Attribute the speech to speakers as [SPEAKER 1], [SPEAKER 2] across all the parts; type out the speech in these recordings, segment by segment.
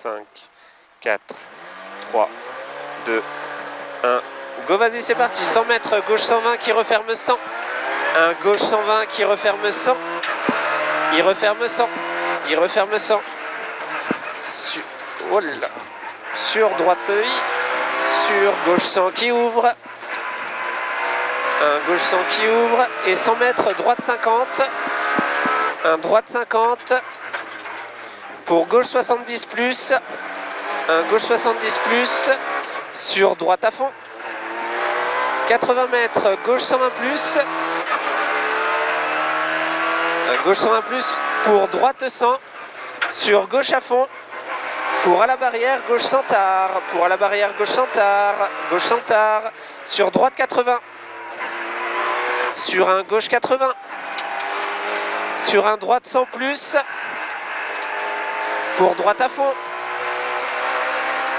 [SPEAKER 1] 5, 4, 3, 2, 1. Go, vas-y, c'est parti. 100 mètres, gauche 120 qui referme 100. Un gauche 120 qui referme 100. Il referme 100. Il referme 100. Oh là. Sur droite œil. Sur gauche 100 qui ouvre. Un gauche 100 qui ouvre. Et 100 mètres, droite 50. Un droite 50. Pour gauche 70 plus. Un gauche 70 plus. Sur droite à fond. 80 mètres, gauche 120 plus. Un gauche 120 plus pour droite 100. Sur gauche à fond. Pour à la barrière, gauche 100 tard. Pour à la barrière, gauche 100 tard. Gauche 100 tard. Sur droite 80. Sur un gauche 80. Sur un droite 100 plus. Pour droite à fond.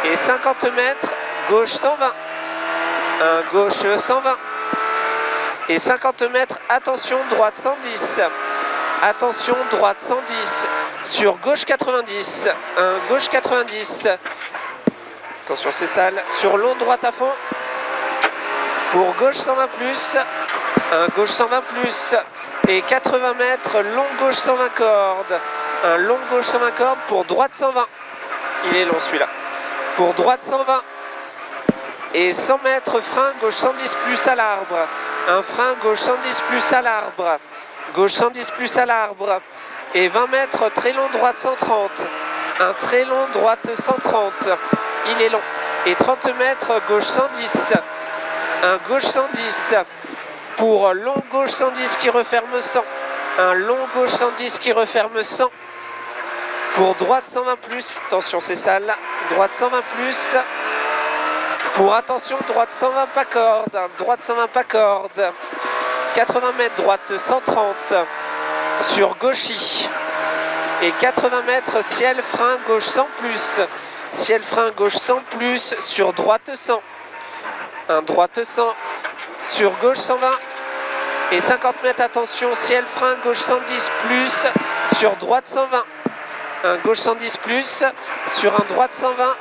[SPEAKER 1] Et 50 mètres, gauche 120. Un gauche 120. Et 50 mètres, attention, droite 110. Attention, droite 110. Sur gauche 90. Un gauche 90. Attention, c'est sale. Sur long droite à fond. Pour gauche 120 plus. Un gauche 120 plus. Et 80 mètres, long gauche 120 cordes. Un long gauche 120 cordes pour droite 120. Il est long celui-là. Pour droite 120. Et 100 mètres, frein, gauche 110 plus à l'arbre. Un frein, gauche 110 plus à l'arbre. Gauche 110 plus à l'arbre. Et 20 mètres, très long, droite 130. Un très long, droite 130. Il est long. Et 30 mètres, gauche 110. Un gauche 110. Pour long, gauche 110 qui referme 100. Un long, gauche 110 qui referme 100. Pour droite 120 plus. Attention, c'est sale. Droite 120 plus. Pour attention, droite 120 pas corde, droite 120 pas corde, 80 mètres, droite 130, sur gauchy, et 80 mètres, ciel, frein, gauche 100 plus, ciel, frein, gauche 100 plus, sur droite 100, un droite 100, sur gauche 120, et 50 mètres, attention, ciel, frein, gauche 110 plus, sur droite 120, un gauche 110 plus, sur un droite 120,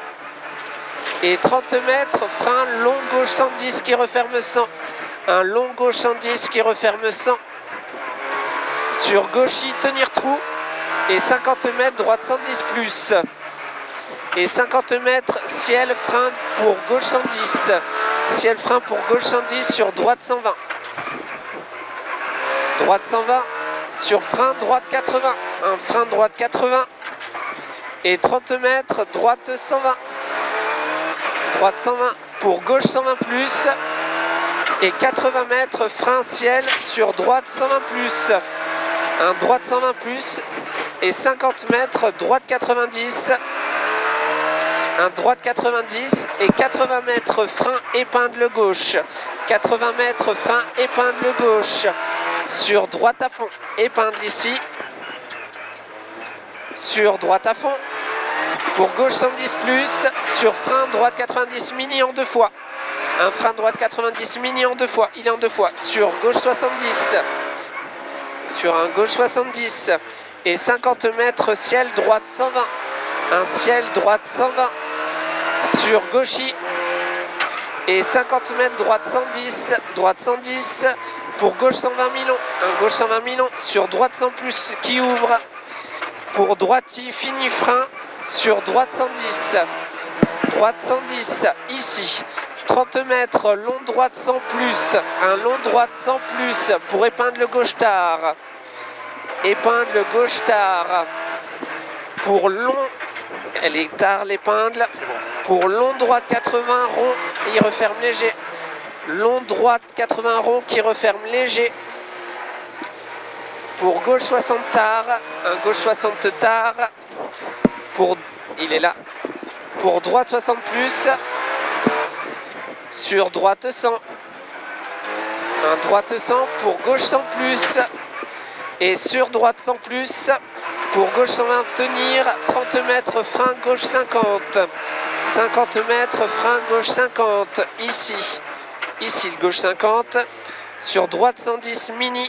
[SPEAKER 1] et 30 mètres, frein, long gauche 110 qui referme 100. Un long gauche 110 qui referme 100. Sur gauchy, tenir trou. Et 50 mètres, droite 110 plus. Et 50 mètres, ciel, frein pour gauche 110. Ciel, frein pour gauche 110 sur droite 120. Droite 120. Sur frein, droite 80. Un frein, droite 80. Et 30 mètres, droite 120. Droite 120 pour gauche 120 plus. Et 80 mètres, frein ciel sur droite 120 plus. Un droite 120 plus. Et 50 mètres, droite 90. Un droite 90. Et 80 mètres, frein épingle gauche. 80 mètres, frein épingle gauche. Sur droite à fond. Épingle ici. Sur droite à fond. Pour gauche 110 plus, sur frein droite 90 mini en 2 fois. Un frein droite 90 mini en 2 fois, il est en 2 fois. Sur gauche 70, sur un gauche 70. Et 50 mètres, ciel droite 120. Un ciel droite 120. Sur gauchy. Et 50 mètres, droite 110. Droite 110. Pour gauche 120 milons. Un gauche 120 milons. Sur droite 100 plus qui ouvre. Pour droiti, fini frein. Sur droite 110, droite 110, ici, 30 mètres, long droite 100 plus, un long droite 100 plus pour épingle gauche tard, épingle gauche tard, pour long, elle est tard l'épingle, pour long droite 80 rond, il referme léger, long droite 80 rond qui referme léger, pour gauche 60 tard, un gauche 60 tard, pour, il est là, pour droite 60 plus, sur droite 100, un droite 100 pour gauche 100 plus, et sur droite 100 plus, pour gauche 120 tenir, 30 mètres, frein gauche 50, 50 mètres, frein gauche 50, ici le gauche 50, sur droite 110 mini,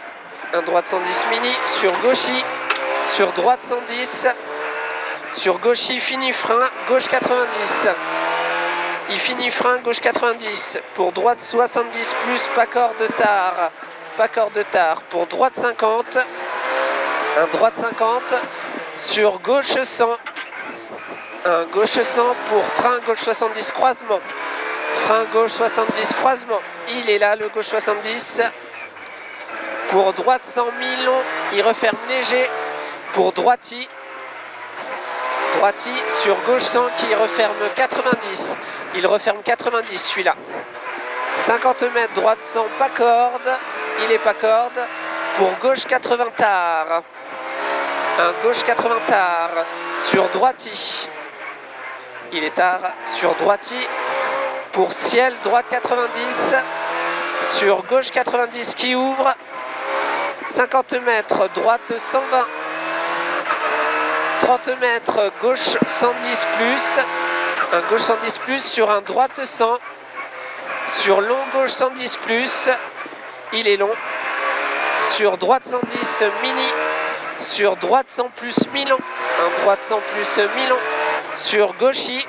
[SPEAKER 1] un droite 110 mini, sur gauchy, sur droite 110, Sur gauche, il finit frein, gauche 90. Il finit frein, gauche 90. Pour droite 70 plus, pas corps de tard. Pas corps de tard. Pour droite 50. Un droite 50. Sur gauche 100. Un gauche 100 pour frein, gauche 70 croisement. Frein, gauche 70 croisement. Il est là, le gauche 70. Pour droite 100 mi-long, il referme léger. Pour droiti. Droiti sur gauche 100 qui referme 90. Il referme 90 celui-là. 50 mètres, droite 100, pas corde. Il est pas corde. Pour gauche 80 tard. Un gauche 80 tard. Sur droiti. Il est tard. Sur droiti. Pour ciel, droite 90. Sur gauche 90 qui ouvre. 50 mètres, droite 120. 30 mètres, gauche 110 plus. Un gauche 110 plus sur un droite 100. Sur long gauche 110 plus. Il est long. Sur droite 110 mini. Sur droite 100 plus mi-long. Un droite 100 plus mi-long. Sur gauchis.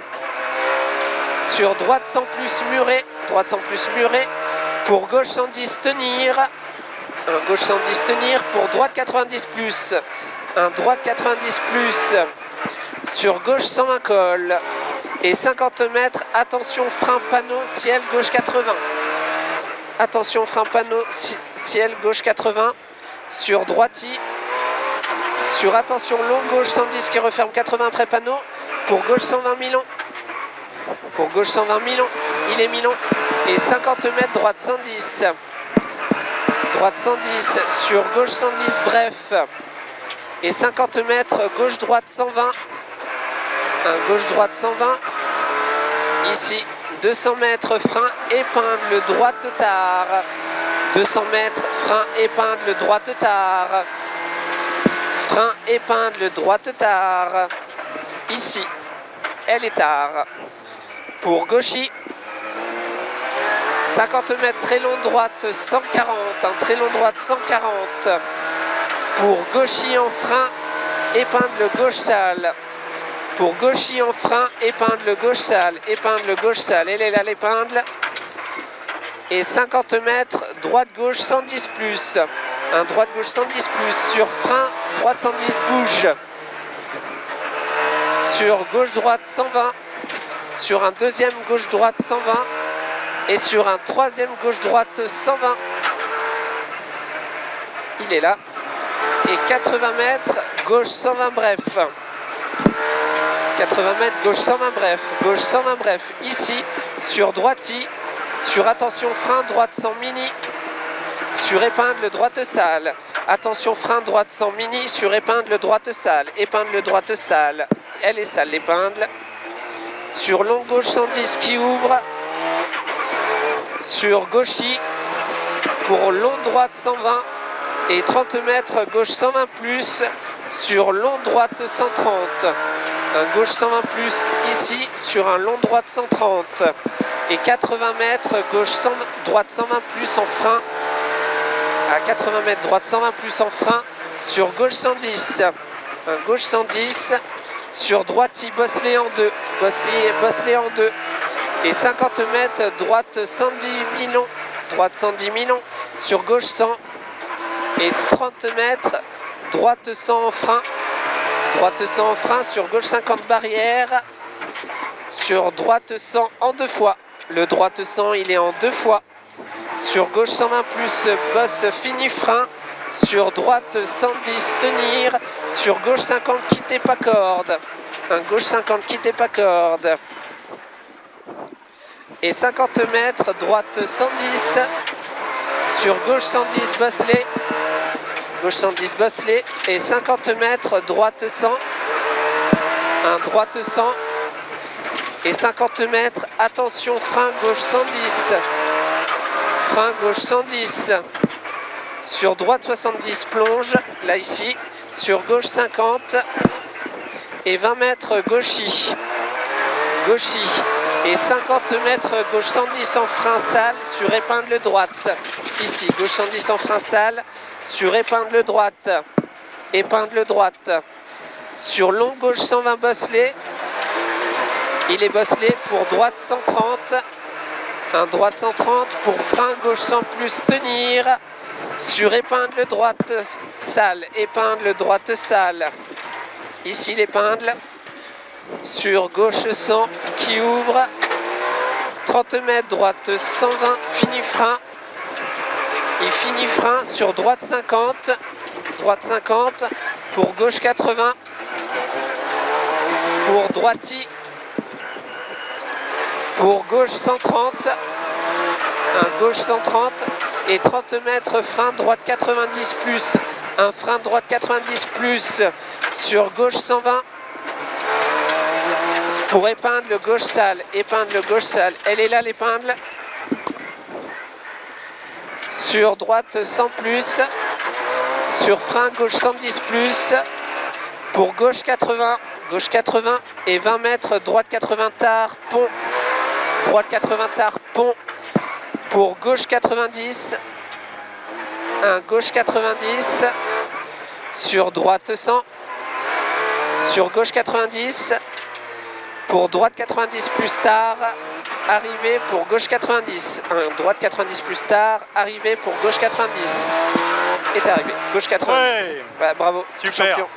[SPEAKER 1] Sur droite 100 plus muré. Droite 100 plus muré. Pour gauche 110 tenir. Un gauche 110 tenir. Pour droite 90 plus. Un droite 90 plus. Sur gauche 120 col. Et 50 mètres, attention frein panneau, ciel gauche 80. Attention frein panneau, ciel gauche 80. Sur droiti. Sur attention long gauche 110 qui referme 80 après panneau. Pour gauche 120 mi-long. Pour gauche 120 mi-long. Il est mi-long. Et 50 mètres, droite 110. Droite 110. Sur gauche 110, bref. Et 50 mètres, gauche-droite 120. Un gauche-droite 120. Ici, 200 mètres, frein, épingle, droite tard. 200 mètres, frein, épingle, droite tard. Frein, épingle, droite tard. Ici, elle est tard. Pour gauchis. 50 mètres, très long droite 140. Un très long droite 140. Pour gauchis en frein, épingle gauche sale. Pour gauchis en frein, épingle gauche sale. Épingle gauche sale. Elle est là l'épingle. Et 50 mètres, droite gauche 110 plus. Un droite gauche 110 plus. Sur frein, droite 110 bouge. Sur gauche droite 120. Sur un deuxième gauche droite 120. Et sur un troisième gauche droite 120. Il est là. Et 80 mètres, gauche 120 bref. 80 mètres, gauche 120 bref. Gauche 120 bref. Ici, sur droiti. Sur attention frein, droite 100 mini. Sur épingle, droite sale. Attention frein, droite 100 mini. Sur épingle, droite sale. Épingle, droite sale. Elle est sale, l'épingle. Sur long gauche 110 qui ouvre. Sur gauchis. Pour long droite 120. Et 30 mètres, gauche 120 plus. Sur long droite 130. Un gauche 120 plus ici. Sur un long droite 130. Et 80 mètres, gauche 100, droite 120 plus en frein. À 80 mètres, droite 120 plus en frein. Sur gauche 110. Un gauche 110. Sur droite, Bosselet en 2. Bosselet en 2. Et 50 mètres, droite 110 mi-long. Droite 110 mi-long. Sur gauche 100. Et 30 mètres, droite 100 en frein. Droite 100 en frein. Sur gauche 50 barrières. Sur droite 100 en 2 fois. Le droite 100, il est en 2 fois. Sur gauche 120 plus, bosse fini frein. Sur droite 110 tenir. Sur gauche 50 quittez pas corde. Un gauche 50 quittez pas corde. Et 50 mètres, droite 110. Sur gauche 110 bosselet. Gauche 110 bosselet. Et 50 mètres, droite 100. Un droite 100. Et 50 mètres, attention, frein gauche 110. Frein gauche 110. Sur droite 70 plonge, là ici. Sur gauche 50. Et 20 mètres gauchis. Gauchis. Et 50 mètres gauche 110 en frein sale sur épingle droite. Ici, gauche 110 en frein sale sur épingle droite. Épingle droite. Sur long gauche 120 bosselé. Il est bosselé pour droite 130. Un droite 130 pour frein gauche 100 plus tenir. Sur épingle droite sale. Épingle droite sale. Ici l'épingle. Sur gauche 100 qui ouvre. 30 mètres droite 120. Fini frein. Il finit frein sur droite 50. Droite 50 pour gauche 80. Pour droiti. Pour gauche 130. Un gauche 130 et 30 mètres frein droite 90 plus. Un frein droite 90 plus sur gauche 120. Pour épingle gauche sale. Épingle gauche sale. Elle est là l'épingle. Sur droite 100 plus. Sur frein gauche 110 plus. Pour gauche 80. Gauche 80 et 20 mètres droite 80 tard pont. Droite 80 tard pont. Pour gauche 90. Un gauche 90. Sur droite 100. Sur gauche 90. Pour droite 90 plus tard. Arrivé pour gauche 90. Un droite 90 plus tard. Arrivé pour gauche 90. Est arrivé. Gauche 90.
[SPEAKER 2] Ouais.
[SPEAKER 1] Ouais, bravo.
[SPEAKER 2] Super.
[SPEAKER 1] Champion.